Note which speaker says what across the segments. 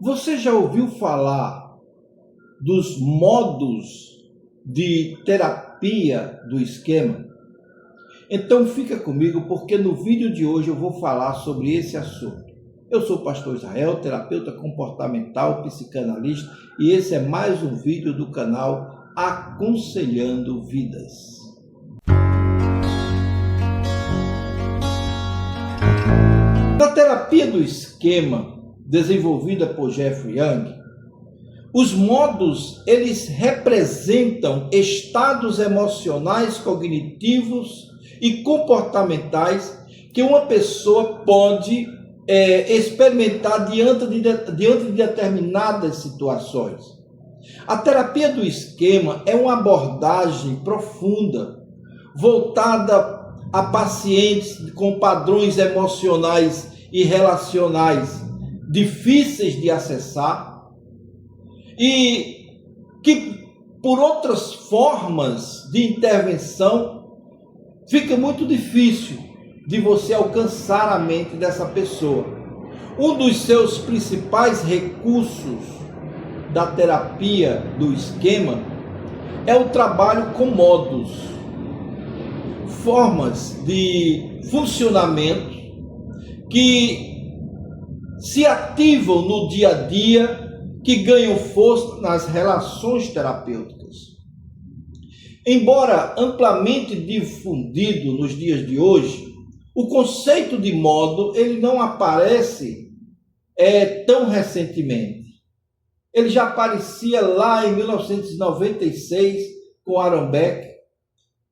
Speaker 1: Você já ouviu falar dos modos de terapia do esquema? Então fica comigo, porque no vídeo de hoje eu vou falar sobre esse assunto. Eu sou o pastor Israel, terapeuta comportamental, psicanalista, e esse é mais um vídeo do canal Aconselhando Vidas. Na terapia do esquema, desenvolvida por Jeffrey Young, os modos, eles representam estados emocionais, cognitivos e comportamentais que uma pessoa pode experimentar diante de determinadas situações. A terapia do esquema é uma abordagem profunda, voltada a pacientes com padrões emocionais e relacionais difíceis de acessar e que, por outras formas de intervenção, fica muito difícil de você alcançar a mente dessa pessoa. Um dos seus principais recursos da terapia do esquema é o trabalho com modos, formas de funcionamento que se ativam no dia a dia, que ganham força nas relações terapêuticas. Embora amplamente difundido nos dias de hoje, o conceito de modo ele não aparece tão recentemente. Ele já aparecia lá em 1996 com Aaron Beck,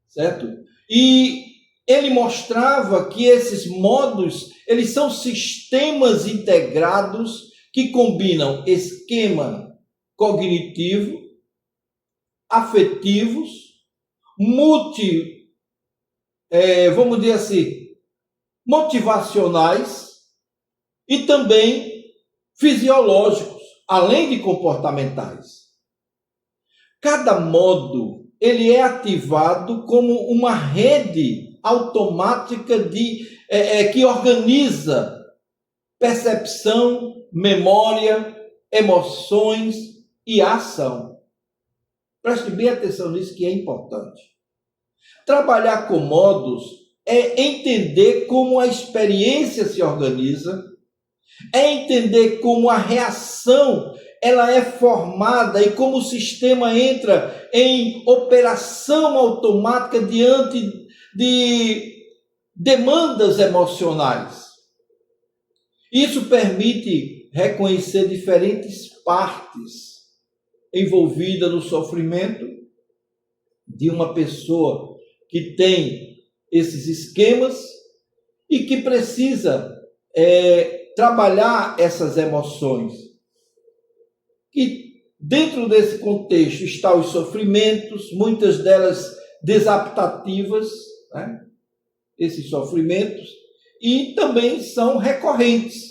Speaker 1: certo? E ele mostrava que esses modos, eles são sistemas integrados que combinam esquema cognitivo, afetivos, vamos dizer assim, motivacionais e também fisiológicos, além de comportamentais. Cada modo, ele é ativado como uma rede automática que organiza percepção, memória, emoções e ação. Preste bem atenção nisso, que é importante. Trabalhar com modos é entender como a experiência se organiza, é entender como a reação ela é formada e como o sistema entra em operação automática diante de demandas emocionais. Isso permite reconhecer diferentes partes envolvidas no sofrimento de uma pessoa que tem esses esquemas e que precisa trabalhar essas emoções. E dentro desse contexto estão os sofrimentos, muitas delas desadaptativas, né? Esses sofrimentos, e também são recorrentes.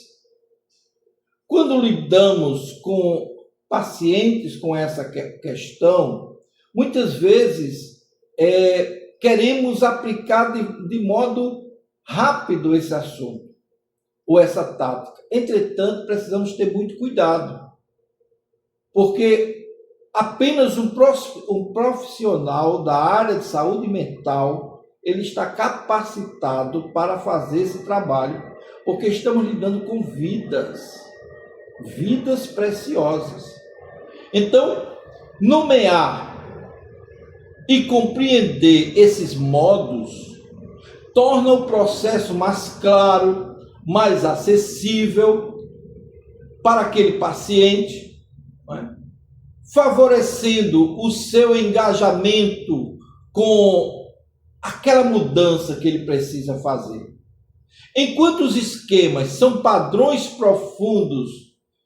Speaker 1: Quando lidamos com pacientes com essa questão, muitas vezes queremos aplicar de modo rápido esse assunto, ou essa tática. Entretanto, precisamos ter muito cuidado, porque apenas um profissional da área de saúde mental, ele está capacitado para fazer esse trabalho, porque estamos lidando com vidas preciosas. Então, nomear e compreender esses modos torna o processo mais claro, mais acessível para aquele paciente, né? Favorecendo o seu engajamento com aquela mudança que ele precisa fazer. Enquanto os esquemas são padrões profundos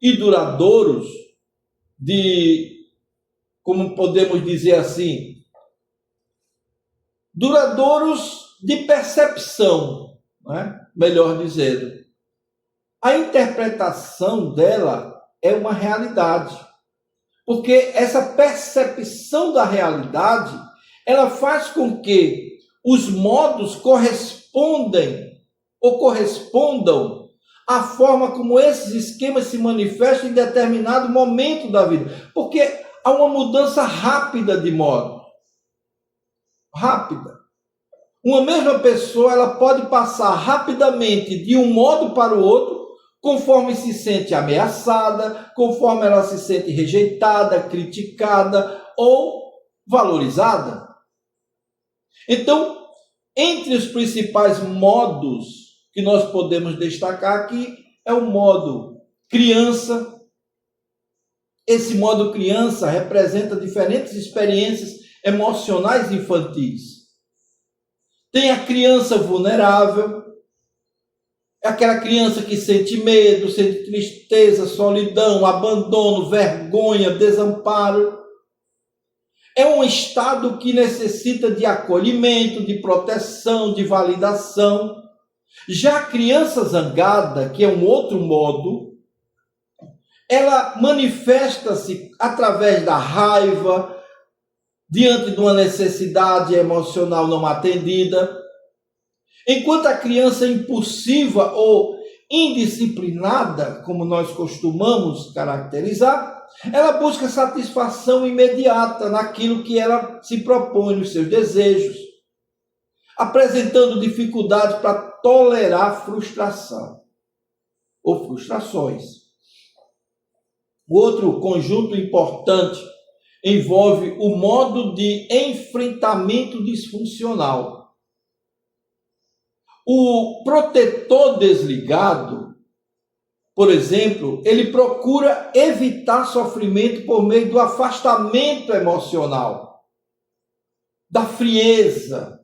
Speaker 1: e duradouros como podemos dizer assim, duradouros de percepção, né? Melhor dizendo, a interpretação dela é uma realidade, porque essa percepção da realidade, ela faz com que os modos correspondam a forma como esses esquemas se manifestam em determinado momento da vida. Porque há uma mudança rápida de modo. Rápida. Uma mesma pessoa, ela pode passar rapidamente de um modo para o outro, conforme se sente ameaçada, conforme ela se sente rejeitada, criticada ou valorizada. Então, entre os principais modos que nós podemos destacar aqui, é o modo criança. Esse modo criança representa diferentes experiências emocionais infantis. Tem a criança vulnerável, é aquela criança que sente medo, sente tristeza, solidão, abandono, vergonha, desamparo. É um estado que necessita de acolhimento, de proteção, de validação. Já a criança zangada, que é um outro modo, ela manifesta-se através da raiva, diante de uma necessidade emocional não atendida. Enquanto a criança impulsiva ou indisciplinada, como nós costumamos caracterizar, ela busca satisfação imediata naquilo que ela se propõe, nos seus desejos, apresentando dificuldades para tolerar frustração ou frustrações. Outro conjunto importante envolve o modo de enfrentamento disfuncional. O protetor desligado, por exemplo, ele procura evitar sofrimento por meio do afastamento emocional, da frieza,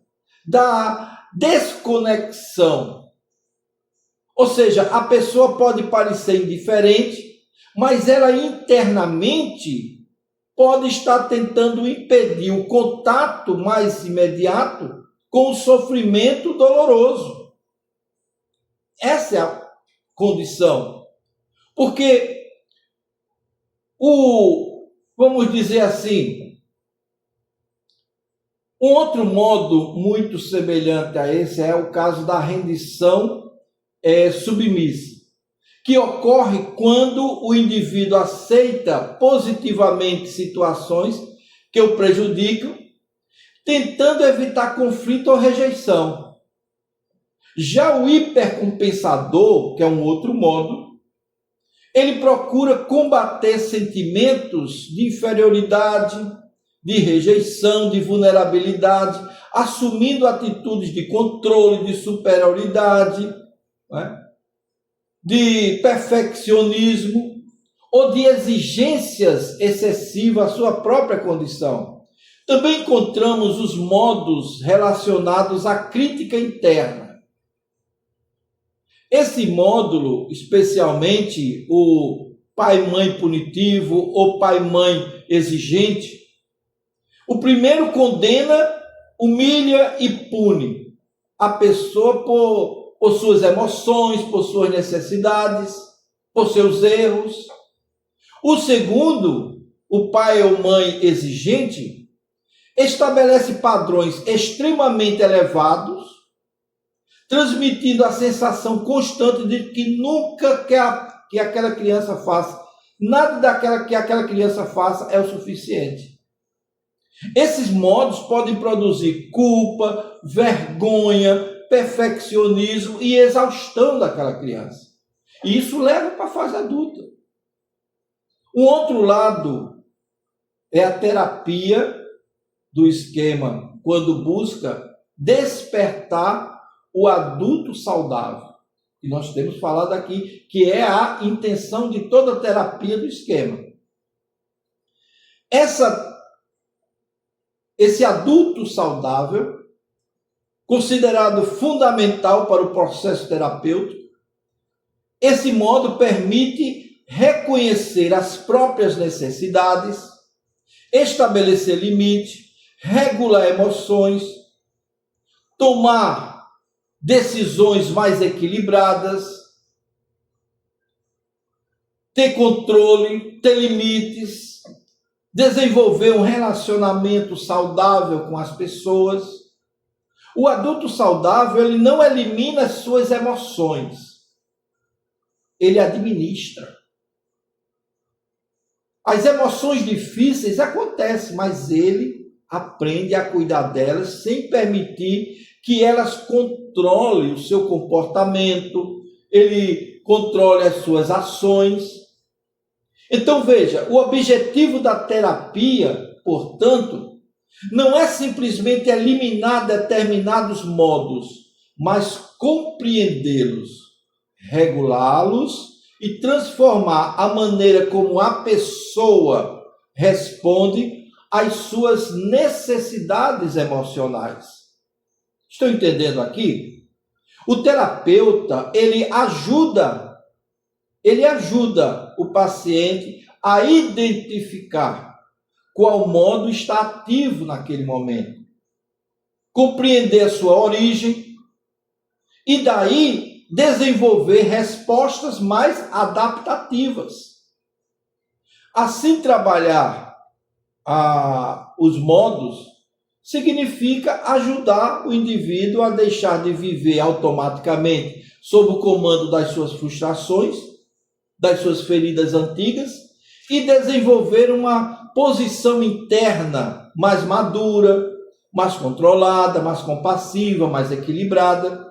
Speaker 1: da desconexão. Ou seja, a pessoa pode parecer indiferente, mas ela internamente pode estar tentando impedir o contato mais imediato com o sofrimento doloroso. Essa é a condição. Porque vamos dizer assim, um outro modo muito semelhante a esse é o caso da rendição submissa, que ocorre quando o indivíduo aceita positivamente situações que o prejudicam, tentando evitar conflito ou rejeição. Já o hipercompensador, que é um outro modo, ele procura combater sentimentos de inferioridade, de rejeição, de vulnerabilidade, assumindo atitudes de controle, de superioridade, né? De perfeccionismo ou de exigências excessivas à sua própria condição. Também encontramos os modos relacionados à crítica interna. Esse módulo, especialmente o pai-mãe punitivo ou pai-mãe exigente, o primeiro condena, humilha e pune a pessoa por suas emoções, por suas necessidades, por seus erros. O segundo, o pai ou mãe exigente, estabelece padrões extremamente elevados, transmitindo a sensação constante de que nunca que aquela criança faça, nada que aquela criança faça é o suficiente. Esses modos podem produzir culpa, vergonha, perfeccionismo e exaustão daquela criança. E isso leva para a fase adulta. O outro lado é a terapia do esquema, quando busca despertar o adulto saudável. E nós temos falado aqui que é a intenção de toda a terapia do esquema. Esse adulto saudável, considerado fundamental para o processo terapêutico, esse modo permite reconhecer as próprias necessidades, estabelecer limite, regular emoções, tomar decisões mais equilibradas, ter controle, ter limites, desenvolver um relacionamento saudável com as pessoas. O adulto saudável, ele não elimina as suas emoções, ele administra. As emoções difíceis acontecem, mas ele aprende a cuidar delas sem permitir que elas controlem o seu comportamento, ele controle as suas ações. Então veja, o objetivo da terapia, portanto, não é simplesmente eliminar determinados modos, mas compreendê-los, regulá-los e transformar a maneira como a pessoa responde às suas necessidades emocionais. Estão entendendo aqui? O terapeuta, ele ajuda o paciente a identificar qual modo está ativo naquele momento, compreender a sua origem e daí desenvolver respostas mais adaptativas. Assim, trabalhar os modos significa ajudar o indivíduo a deixar de viver automaticamente sob o comando das suas frustrações, das suas feridas antigas e desenvolver uma posição interna mais madura, mais controlada, mais compassiva, mais equilibrada.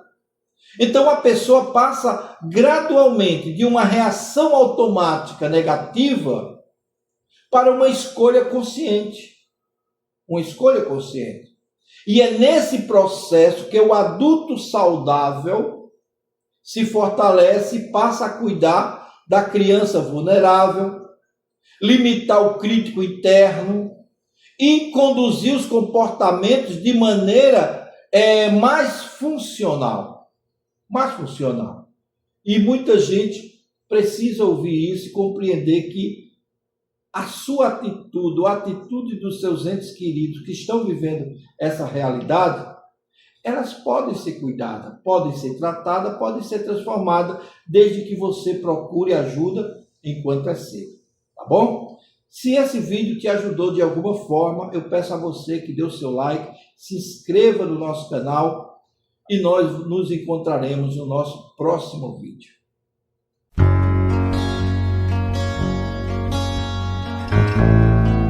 Speaker 1: Então a pessoa passa gradualmente de uma reação automática negativa para uma escolha consciente. Uma escolha consciente. E é nesse processo que o adulto saudável se fortalece e passa a cuidar da criança vulnerável, limitar o crítico interno e conduzir os comportamentos de maneira mais funcional. Mais funcional. E muita gente precisa ouvir isso e compreender que a sua atitude, a atitude dos seus entes queridos que estão vivendo essa realidade, elas podem ser cuidadas, podem ser tratadas, podem ser transformadas, desde que você procure ajuda enquanto é cedo. Tá bom? Se esse vídeo te ajudou de alguma forma, eu peço a você que dê o seu like, se inscreva no nosso canal e nós nos encontraremos no nosso próximo vídeo.